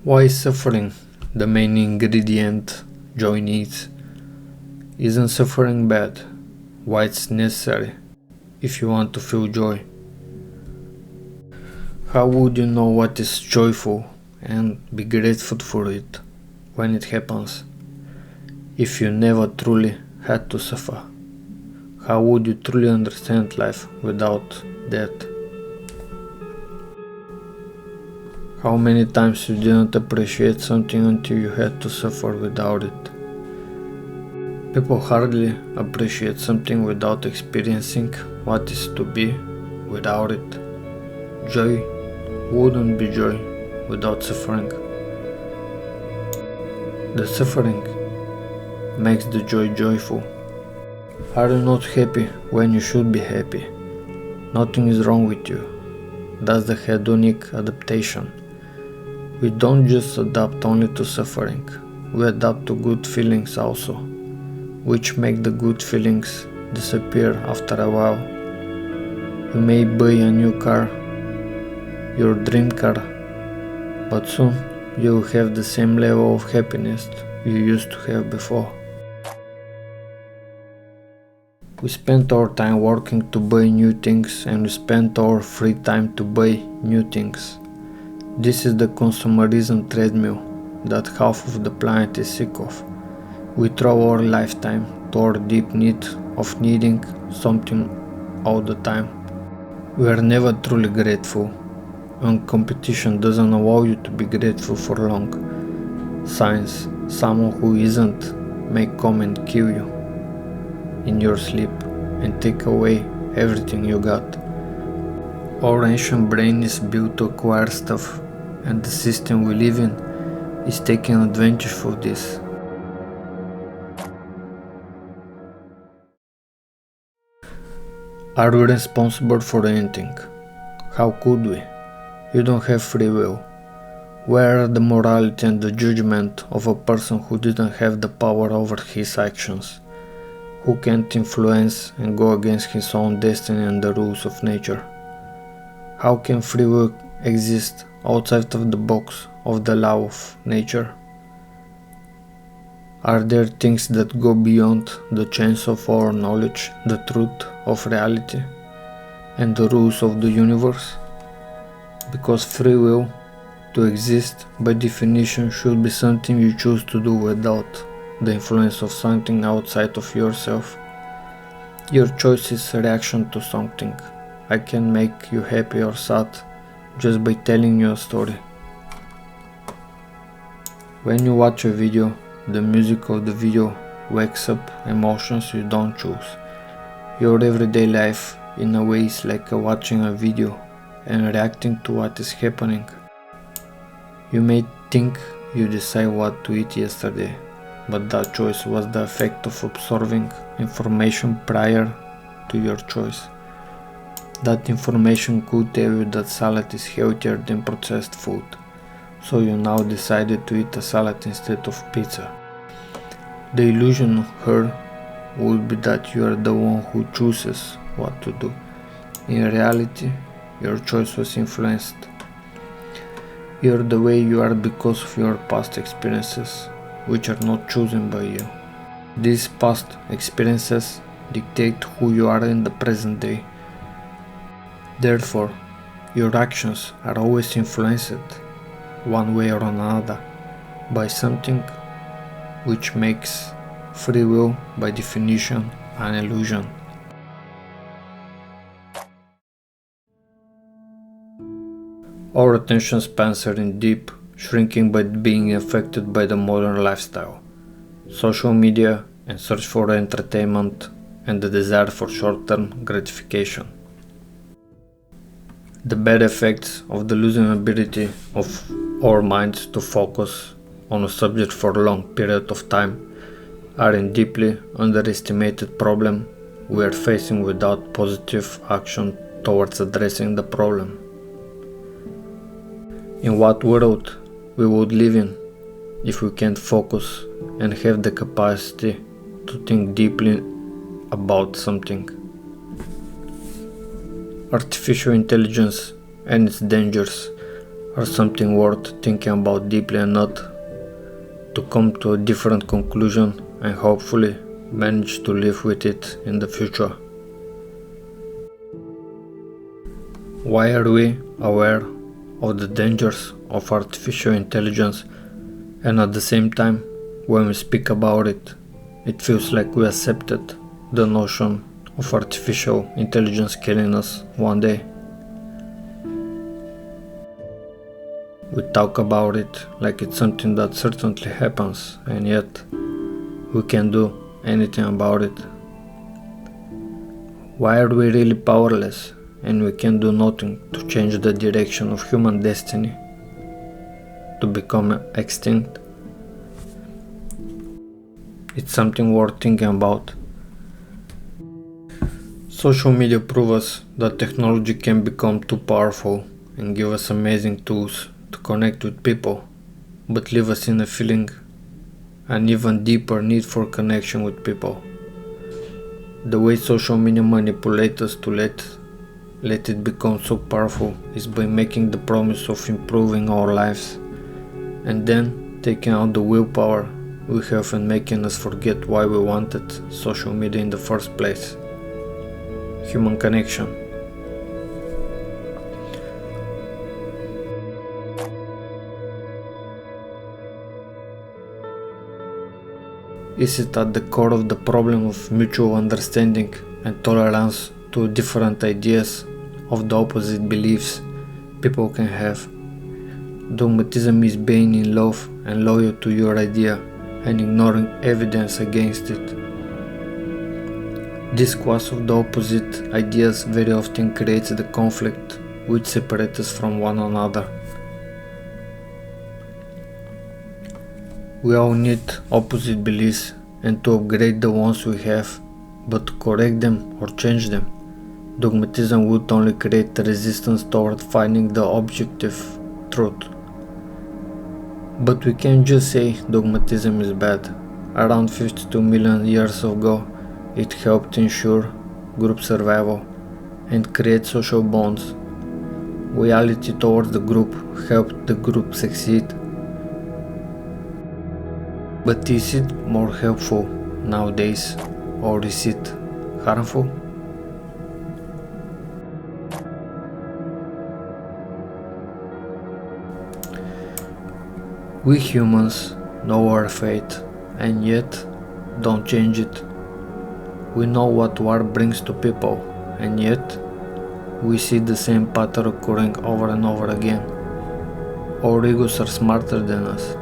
Why is suffering the main ingredient joy needs? Isn't suffering bad? Why it's necessary if you want to feel joy? How would you know what is joyful and be grateful for it when it happens if you never truly had to suffer? How would you truly understand life without that? How many times you didn't appreciate something until you had to suffer without it? People hardly appreciate something without experiencing what is to be without it. Joy wouldn't be joy without suffering. The suffering makes the joy joyful. Are you not happy when you should be happy? Nothing is wrong with you. That's the hedonic adaptation. We don't just adapt only to suffering, we adapt to good feelings also, which make the good feelings disappear after a while. You may buy a new car, your dream car, but soon you will have the same level of happiness you used to have before. We spend our time working to buy new things and we spend our free time to buy new things. This is the consumerism treadmill that half of the planet is sick of. We throw our lifetime to our deep need of needing something all the time. We are never truly grateful, and competition doesn't allow you to be grateful for long. Science, someone who isn't, may come and kill you in your sleep and take away everything you got. Our ancient brain is built to acquire stuff, and the system we live in is taking advantage of this. Are we responsible for anything? How could we? You don't have free will. Where are the morality and the judgment of a person who didn't have the power over his actions? Who can't influence and go against his own destiny and the rules of nature? How can free will exist outside of the box of the law of nature? Are there things that go beyond the chance of our knowledge, the truth of reality, and the rules of the universe? Because free will, to exist, by definition, should be something you choose to do without the influence of something outside of yourself. Your choice is a reaction to something. I can make you happy or sad just by telling you a story. When you watch a video, the music of the video wakes up emotions you don't choose. Your everyday life, in a way, is like watching a video and reacting to what is happening. You may think you decide what to eat yesterday, but that choice was the effect of absorbing information prior to your choice. That information could tell you that salad is healthier than processed food, so you now decided to eat a salad instead of pizza. The illusion here would be that you are the one who chooses what to do. In reality, your choice was influenced. You're the way you are because of your past experiences, which are not chosen by you. These past experiences dictate who you are in the present day. Therefore, your actions are always influenced, one way or another, by something, which makes free will, by definition, an illusion. Our attention spans are in deep, shrinking by being affected by the modern lifestyle, social media and search for entertainment and the desire for short-term gratification. The bad effects of the losing ability of our minds to focus on a subject for a long period of time are a deeply underestimated problem we are facing without positive action towards addressing the problem. In what world we would live in if we can't focus and have the capacity to think deeply about something? Artificial intelligence and its dangers are something worth thinking about deeply enough to come to a different conclusion and hopefully manage to live with it in the future. Why are we aware of the dangers of artificial intelligence, and at the same time, when we speak about it, it feels like we accepted the notion of artificial intelligence killing us one day? We talk about it like it's something that certainly happens, and yet we can't do anything about it. Why are we really powerless and we can do nothing to change the direction of human destiny to become extinct? It's something worth thinking about. Social media proves us that technology can become too powerful and give us amazing tools to connect with people, but leave us in a feeling an even deeper need for connection with people. The way social media manipulates us to let it become so powerful is by making the promise of improving our lives and then taking out the willpower we have and making us forget why we wanted social media in the first place: human connection. Is it at the core of the problem of mutual understanding and tolerance to different ideas of the opposite beliefs people can have? Dogmatism is being in love and loyal to your idea and ignoring evidence against it. This clash of the opposite ideas very often creates the conflict which separates us from one another. We all need opposite beliefs and to upgrade the ones we have, but to correct them or change them, dogmatism would only create a resistance toward finding the objective truth. But we can't just say dogmatism is bad. Around 52 million years ago, it helped ensure group survival and create social bonds. Loyalty towards the group helped the group succeed. But is it more helpful nowadays, or is it harmful? We humans know our fate and yet don't change it. We know what war brings to people and yet we see the same pattern occurring over and over again. Our egos are smarter than us,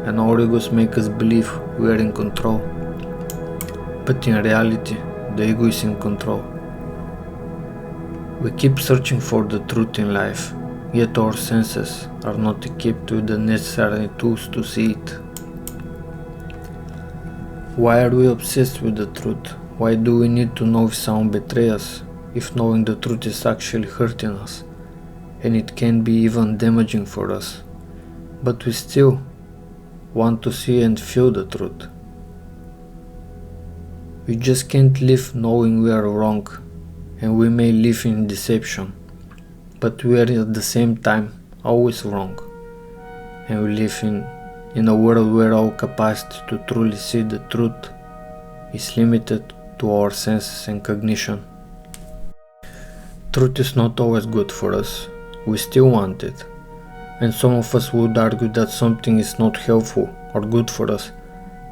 and our egos make us believe we are in control. But in reality, the ego is in control. We keep searching for the truth in life, yet our senses are not equipped with the necessary tools to see it. Why are we obsessed with the truth? Why do we need to know if someone betrays us, if knowing the truth is actually hurting us, and it can be even damaging for us? But we still want to see and feel the truth. We just can't live knowing we are wrong, and we may live in deception, but we are at the same time always wrong, and we live in a world where our capacity to truly see the truth is limited to our senses and cognition. Truth is not always good for us. We still want it. And some of us would argue that something is not helpful or good for us,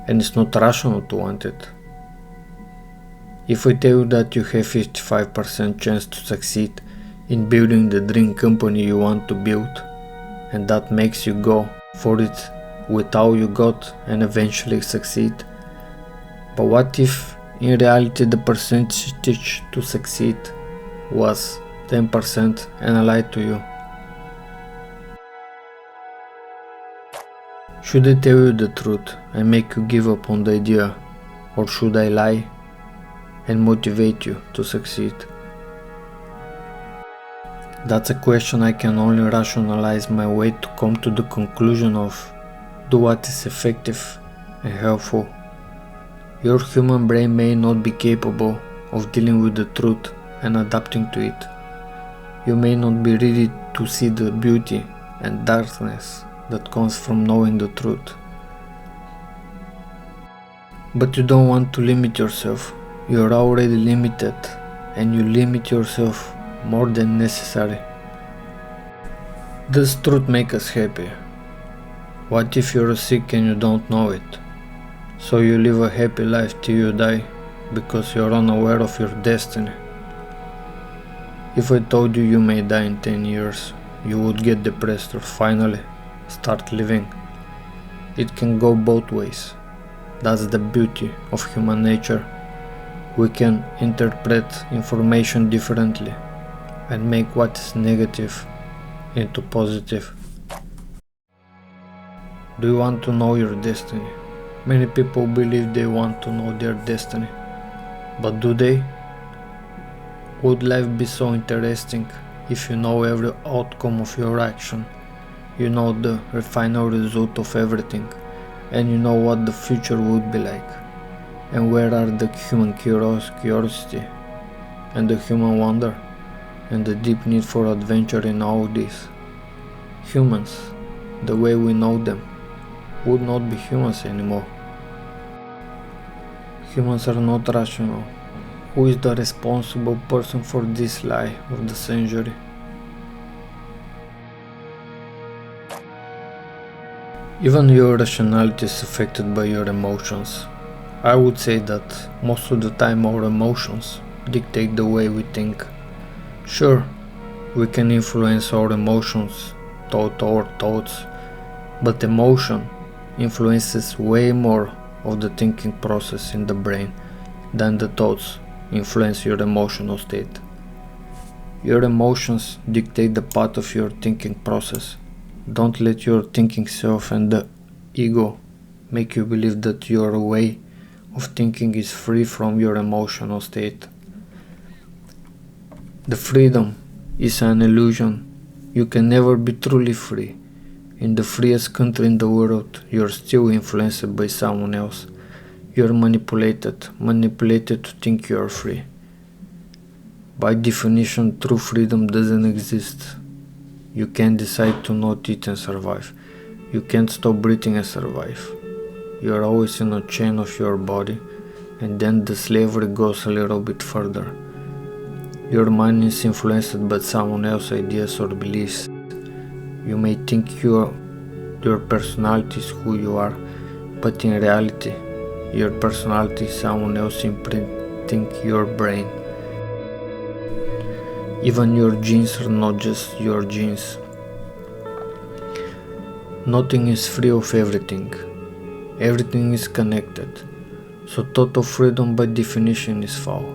and it's not rational to want it. If I tell you that you have 55% chance to succeed in building the dream company you want to build, and that makes you go for it with all you got and eventually succeed, but what if in reality the percentage to succeed was 10% and I lied to you? Should I tell you the truth and make you give up on the idea, or should I lie and motivate you to succeed? That's a question I can only rationalize my way to come to the conclusion of: do what is effective and helpful. Your human brain may not be capable of dealing with the truth and adapting to it. You may not be ready to see the beauty and darkness that comes from knowing the truth. But you don't want to limit yourself. You're already limited, and you limit yourself more than necessary. Does truth make us happy? What if you're sick and you don't know it? So you live a happy life till you die because you're unaware of your destiny. If I told you you may die in 10 years, you would get depressed or finally start living. It can go both ways. That's the beauty of human nature. We can interpret information differently and make what is negative into positive. Do you want to know your destiny? Many people believe they want to know their destiny. But do they? Would life be so interesting if you know every outcome of your action? You know the final result of everything, and you know what the future would be like. And where are the human curiosity, and the human wonder, and the deep need for adventure in all this? Humans, the way we know them, would not be humans anymore. Humans are not rational. Who is the responsible person for this lie of the century? Even your rationality is affected by your emotions. I would say that most of the time our emotions dictate the way we think. Sure, we can influence our emotions, our thoughts, but emotion influences way more of the thinking process in the brain than the thoughts influence your emotional state. Your emotions dictate the path of your thinking process. Don't let your thinking self and the ego make you believe that your way of thinking is free from your emotional state. The freedom is an illusion. You can never be truly free. In the freest country in the world, you're still influenced by someone else. You're manipulated to think you're free. By definition, true freedom doesn't exist. You can't decide to not eat and survive. You can't stop breathing and survive. You're always in a chain of your body, and then the slavery goes a little bit further. Your mind is influenced by someone else's ideas or beliefs. You may think your personality is who you are, but in reality, your personality is someone else imprinting your brain. Even your genes are not just your genes. Nothing is free of everything. Everything is connected. So total freedom by definition is foul.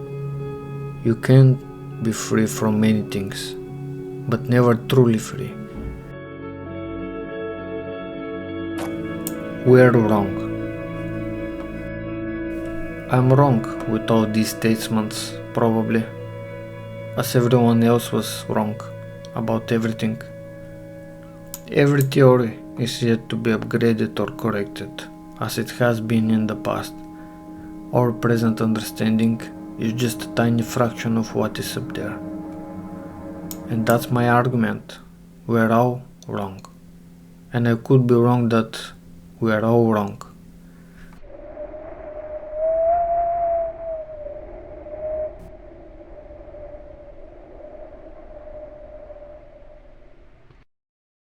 You can't be free from many things, but never truly free. We're wrong. I'm wrong with all these statements, probably, as everyone else was wrong about everything. Every theory is yet to be upgraded or corrected, as it has been in the past. Our present understanding is just a tiny fraction of what is up there. And that's my argument. We're all wrong. And I could be wrong that we're all wrong.